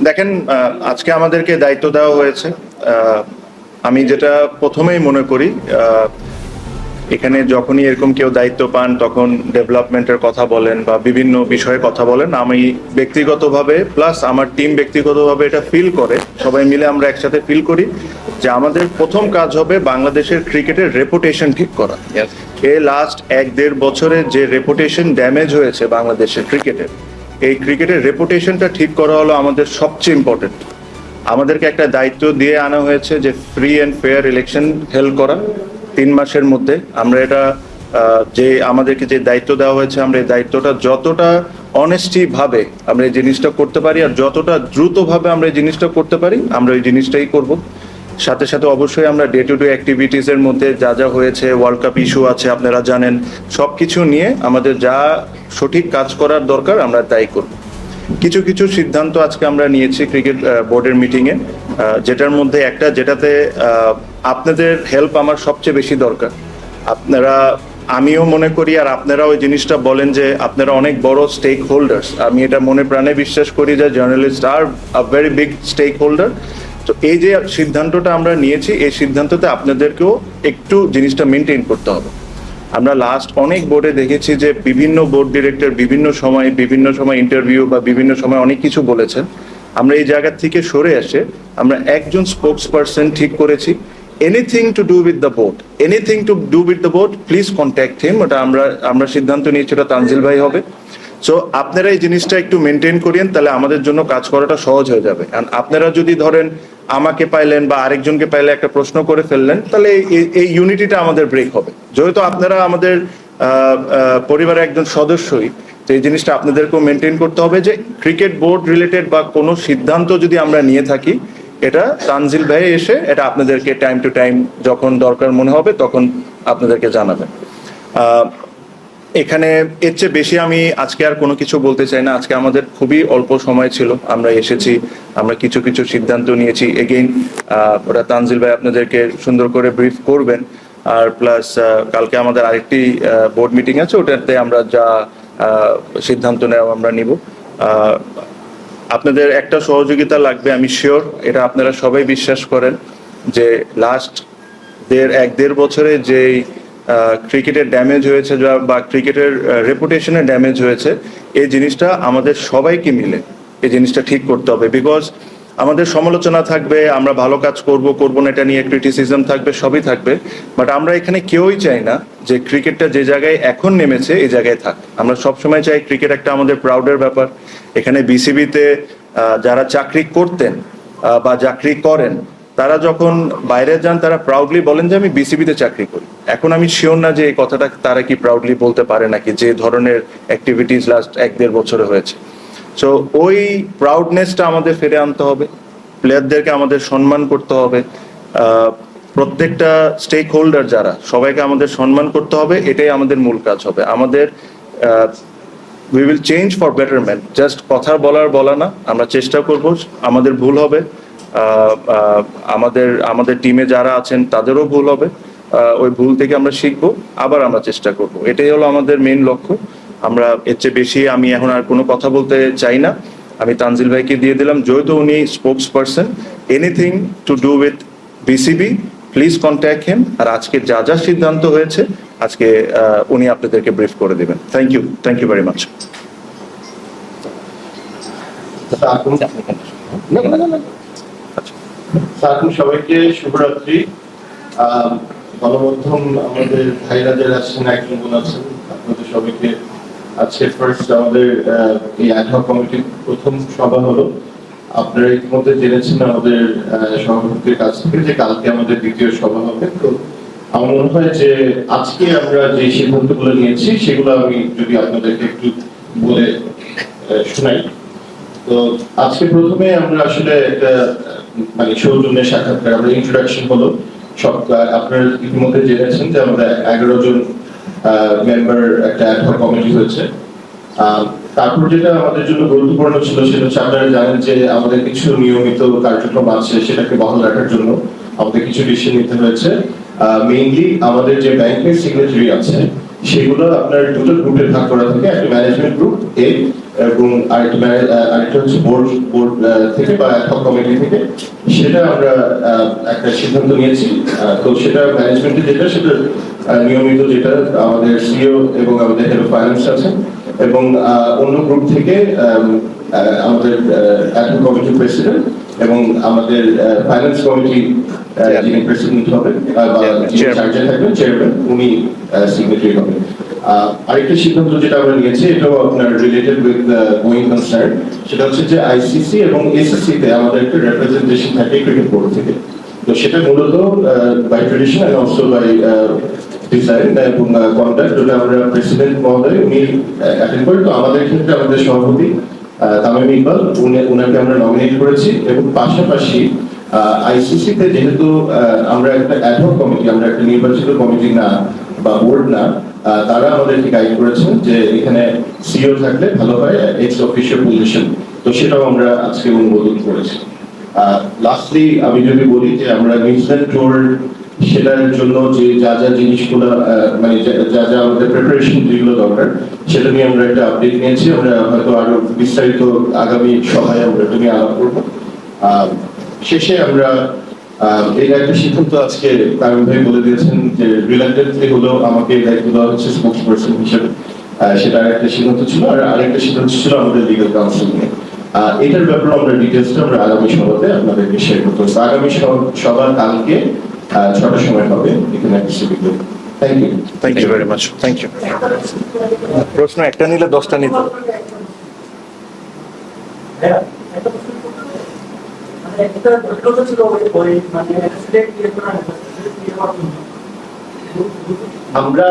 দেখেন, আজকে আমাদেরকে দায়িত্ব দেওয়া হয়েছে। আমি যেটা প্রথমেই মনে করি, এখানে যখনই এরকম কেউ দায়িত্ব পান তখন ডেভেলপমেন্টের কথা বলেন বা বিভিন্ন বিষয়ে কথা বলেন। আমি ব্যক্তিগতভাবে প্লাস আমার টিম ব্যক্তিগতভাবে এটা ফিল করে, সবাই মিলে আমরা একসাথে ফিল করি যে আমাদের প্রথম কাজ হবে বাংলাদেশের ক্রিকেটের রেপুটেশন ঠিক করা। এই লাস্ট 1-1.5 বছরে যে রেপুটেশন ড্যামেজ হয়েছে বাংলাদেশের ক্রিকেটের, এই ক্রিকেটের রেপুটেশনটা ঠিক করা হলো আমাদের সবচেয়ে ইম্পর্টেন্ট। আমাদেরকে একটা দায়িত্ব দিয়ে আনা হয়েছে যে free and fair election held করা 3 মাসের মধ্যে। আমরা এটা যে আমাদেরকে যে দায়িত্ব দেওয়া হয়েছে, আমরা এই দায়িত্বটা যতটা অনেস্টি ভাবে আমরা এই জিনিসটা করতে পারি আর যতটা দ্রুতভাবে আমরা এই জিনিসটা করতে পারি, আমরা এই জিনিসটাই করব। সাথে সাথে অবশ্যই আমরা ডে টু ডে অ্যাক্টিভিটিসের মধ্যে যা যা হয়েছে, ওয়ার্ল্ড কাপ ইস্যু আছে আপনারা জানেন, সব কিছু নিয়ে আমাদের যা সঠিক কাজ করার দরকার আমরা তাই করব। কিছু কিছু সিদ্ধান্ত আজকে আমরা নিয়েছি ক্রিকেট বোর্ডের মিটিংয়ে, যেটার মধ্যে একটা যেটাতে আপনাদের হেল্প আমার সবচেয়ে বেশি দরকার। আপনারা, আমিও মনে করি আর আপনারা ওই জিনিসটা বলেন যে আপনারা অনেক বড় স্টেক হোল্ডার্স। আমি এটা মনে প্রাণে বিশ্বাস করি যে জার্নালিস্ট আর a very big stakeholder. তো এই যে সিদ্ধান্তটা আমরা নিয়েছি, এই সিদ্ধান্ততে আপনাদেরকেও একটু জিনিসটা মেনটেন করতে হবে। আমরা লাস্ট অনেক বোর্ডে দেখেছি যে বিভিন্ন বোর্ড ডিরেক্টর বিভিন্ন সময় ইন্টারভিউ বা বিভিন্ন সময় অনেক কিছু বলেছেন। আমরা এই জায়গা থেকে সরে এসে আমরা একজন স্পোকস পারসন ঠিক করেছি। Anything to do with the board please contact him. ওটা আমরা সিদ্ধান্ত নিয়েছি, ওটা তানজিল ভাই হবে। সো আপনারা এই জিনিসটা একটু মেনটেন করেন, তাহলে আমাদের জন্য কাজ করাটা সহজ হয়ে যাবে। কারণ আপনারা যদি ধরেন আমাকে পাইলেন বা আরেকজনকে পাইলে একটা প্রশ্ন করে ফেললেন, তাহলে এই ইউনিটিটা আমাদের ব্রেক হবে। যেহেতু আপনারা আমাদের পরিবারের একজন সদস্যই, তো এই জিনিসটা আপনাদেরকেও মেনটেন করতে হবে যে ক্রিকেট বোর্ড রিলেটেড বা কোনো সিদ্ধান্ত যদি আমরা নিয়ে থাকি, এটা তানজিল ভাই এসে এটা আপনাদেরকে টাইম টু টাইম যখন দরকার মনে হবে তখন আপনাদেরকে জানাবেন। এখানে এর চেয়ে বেশি আমি আজকে আর কোনো কিছু বলতে চাই না। আজকে আমাদের খুবই অল্প সময় ছিল, আমরা এসেছি, আমরা কিছু কিছু সিদ্ধান্ত নিয়েছি। এগেইন ওরা তানজিল ভাই আপনাদেরকে সুন্দর করে ব্রিফ করবেন। আর প্লাস কালকে আমাদের আরেকটি বোর্ড মিটিং আছে, ওটাতে আমরা যা সিদ্ধান্ত নেওয়া আমরা নিব। আপনাদের একটা সহযোগিতা লাগবে, আমি শিওর এটা আপনারা সবাই বিশ্বাস করেন যে লাস্ট 1-1.5 বছরে যেই ক্রিকেটের ড্যামেজ হয়েছে বা ক্রিকেটের রেপুটেশনের ড্যামেজ হয়েছে, এই জিনিসটা আমাদের সবাইকে মিলে এই জিনিসটা ঠিক করতে হবে। বিকজ আমাদের সমালোচনা থাকবে, আমরা ভালো কাজ করব না এটা নিয়ে ক্রিটিসিজম থাকবে, সবই থাকবে, বাট আমরা এখানে কেউই চাই না যে ক্রিকেটটা যে জায়গায় এখন নেমেছে এই জায়গায় থাক। আমরা সবসময় চাই ক্রিকেট একটা আমাদের প্রাউডের ব্যাপার। এখানে বিসিবিতে যারা চাকরি করতেন বা চাকরি করেন, তারা যখন বাইরে যান তারা প্রাউডলি বলেন যে আমি বিসিবিতে চাকরি করি। এখন আমি শিওর না যে এই কথাটা তারা কি প্রাউডলি বলতে পারে নাকি, যে ধরনের অ্যাক্টিভিটিস লাস্ট 1-1.5 বছরে হয়েছে। সো ওই প্রাউডনেসটা আমাদের ফিরে আনতে হবে, প্লেয়ারদেরকে আমাদের সম্মান করতে হবে, প্রত্যেকটা স্টেক হোল্ডার যারা, সবাইকে আমাদের সম্মান করতে হবে। এটাই আমাদের মূল কাজ হবে। আমাদের we will change for betterment. Just কথা বলা না, আমরা চেষ্টা করব। আমাদের ভুল হবে, আমাদের টিমে যারা আছেন তাদেরও ভুল হবে, ওই ভুল থেকে আমরা শিখবো, আবার আমরা চেষ্টা করব। এটাই হলো আমাদের মেইন লক্ষ্য। আমরা এর চেয়ে বেশি আমি এখন আর কোনো কথা বলতে চাই না। আমি তানজিল ভাইকে দিয়ে দিলাম, যেহেতু উনি spokesperson, anything to do with BCB please contact him. আর আজকে যা যা সিদ্ধান্ত হয়েছে আজকে উনি আপনাদেরকে ব্রিফ করে দেবেন। Thank you very much. সবাইকে শুভরাত্রি। গণমাধ্যম আমাদের ভাইরা যারা আছেন, একজন বোন আছেন, আপনাদের সবাইকে আজকে ফার্স্ট আমাদের এই অ্যাডহক কমিটির প্রথম সভা হলো। আপনারা ইতিমধ্যে জেনেছেন আমাদের সভাপতির কাছ থেকে যে কালকে আমাদের দ্বিতীয় সভা হবে। তো আমার মনে হয় যে আজকে আমরা যে সিদ্ধান্তগুলো নিয়েছি সেগুলো আমি যদি আপনাদেরকে একটু বলে শোনাই। তো আজকে প্রথমে আমরা আসলে একটা মানে সৌজন্যের সাক্ষাৎকার, আমরা ইন্ট্রোডাকশন হলো। সব আপনারা ইতিমধ্যে জেনেছেন যে আমাদের 11 জন মেম্বার একটা অ্যাডহক কমিটি হয়েছে। তারপর যেটা আমাদের জন্য গুরুত্বপূর্ণ ছিল সেটা হচ্ছে, আপনারা জানেন যে আমাদের কিছু নিয়মিত কার্যক্রম আছে, সেটাকে বহাল রাখার জন্য আমাদের কিছু ডিসিশন নিতে হয়েছে। মেইনলি আমাদের যে ব্যাংকের সিগনেচারি আছে সেগুলো আপনার দুটো গ্রুপে ভাগ করা থাকে, একটা ম্যানেজমেন্ট গ্রুপ এ এবং আরেকটা হচ্ছে বোর্ড থেকে বা অ্যাড হক কমিটি থেকে, সেটা আমরা একটা সিদ্ধান্ত নিয়েছি। তো সেটা ম্যানেজমেন্টে যেটা সেটা নিয়মিত যেটা আমাদের সিইও এবং আমাদের হেড অফ ফাইন্যান্স আছেন, এবং অন্য গ্রুপ থেকে আমাদের অ্যাড হক কমিটির প্রেসিডেন্ট এবং আমাদের ফাইন্যান্স কমিটি যিনি প্রেসিডেন্ট হবেন বা যিনি চার্জে থাকবেন চেয়ারম্যান, উনি সিগনেটারি হবেন। আরেকটা সিদ্ধান্ত যেটা আমরা নিয়েছি, এটাও আপনার রিলেটেড উইথ গোয়িং কনসার্ন, সেটা হচ্ছে যে আইসিসি এবং এসএসসি তে আমাদের একটা রিপ্রেজেন্টেশন থাকে ক্রিকেট বোর্ড থেকে। তো সেটা মূলত by tradition and also by design এবং কন্ট্যাক্ট, যেটা আমরা প্রেসিডেন্ট মহোদয় উনি অ্যাটেন্ড করেন। তো আমাদের ক্ষেত্রে আমাদের সভাপতি তামিম ইকবাল, উনাকে আমরা নমিনেট করেছি। এবং পাশাপাশি আইসিসি তে যেহেতু আমরা একটা অ্যাড হক কমিটি, আমরা একটা নির্বাচিত কমিটি না বা বোর্ড না, তারা আমাদেরকে গাইড করেছেন যে এখানে সিইও থাকলে ভালো হয়, এক্স অফিসিয়াল পজিশন। তো সেটাও আমরা আজকে অনুমোদন করেছি। লাস্টলি আমি যদি বলি যে আমরা নিউজিল্যান্ড ট্যুর, সেটার জন্য যে যা যা জিনিসগুলো মানে যা যা আমাদের প্রিপারেশন যেগুলো দরকার, সেটা নিয়ে আমরা একটা আপডেট নিয়েছি। আমরা হয়তো আরো বিস্তারিত আগামী সভায় আমরা এটা নিয়ে আলাপ করবো। শেষে আমরা এটা একটা সিদ্ধান্ত আজকে তামিম ভাই বলে দিয়েছেন যে রিল্যাক্টেন্টলি হলেও আমাকে দায়িত্ব দেওয়া হচ্ছে স্পোক্স পারসন হিসেবে। সেটা একটা সিদ্ধান্ত ছিল। আর আরেকটা সিদ্ধান্ত ছিল আমাদের লিগ্যাল কাউন্সিল নিয়ে। এটার ব্যাপারে আমরা ডিটেলসটা আমরা আগামী সভাতে আপনাদেরকে শেয়ার করতে হচ্ছে। আগামী সভা কালকে 6টার সময় হবে এখানে একটা civic. Thank you very much, thank you. প্রশ্ন একটা নিলে 10টা নিতে হবে। আমরা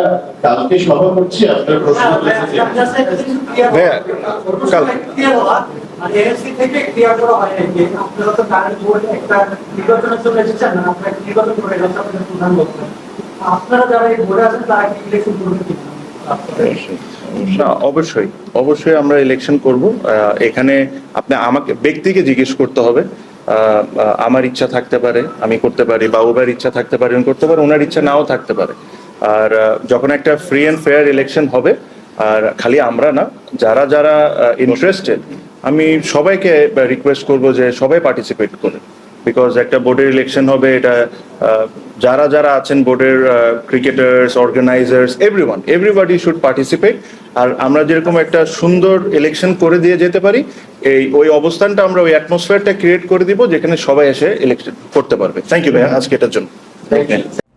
কালকে সভা করছি, আপনার প্রশ্ন আপনারা যারা এই বোর্ডে আছেন তারা কি ইলেকশন করবেন কিনা? না, অবশ্যই অবশ্যই আমরা ইলেকশন করব। এখানে আপনি আমাকে ব্যক্তিকে জিজ্ঞেস করতে হবে। আমার ইচ্ছা থাকতে পারে, আমি করতে পারি, বা ওবার ইচ্ছা থাকতে পারে, উনি করতে পারে, ওনার ইচ্ছা নাও থাকতে পারে। আর যখন একটা ফ্রি অ্যান্ড ফেয়ার ইলেকশন হবে, আর খালি আমরা না, যারা যারা ইন্টারেস্টেড, আমি সবাইকে রিকোয়েস্ট করব যে সবাই পার্টিসিপেট করে। বিকজ একটা বোর্ডের ইলেকশন হবে, এটা যারা যারা আছেন বোর্ডের cricketers, organisers, everybody should participate. আর আমরা যেরকম একটা সুন্দর ইলেকশন করে দিয়ে যেতে পারি, ওই অবস্থানটা আমরা, ওই অ্যাটমসফিয়ারটা ক্রিয়েট করে দিব যেখানে সবাই এসে ইলেকশন করতে পারবে। থ্যাংক ইউ ভাইয়া আজকে এটার জন্য। Thank you.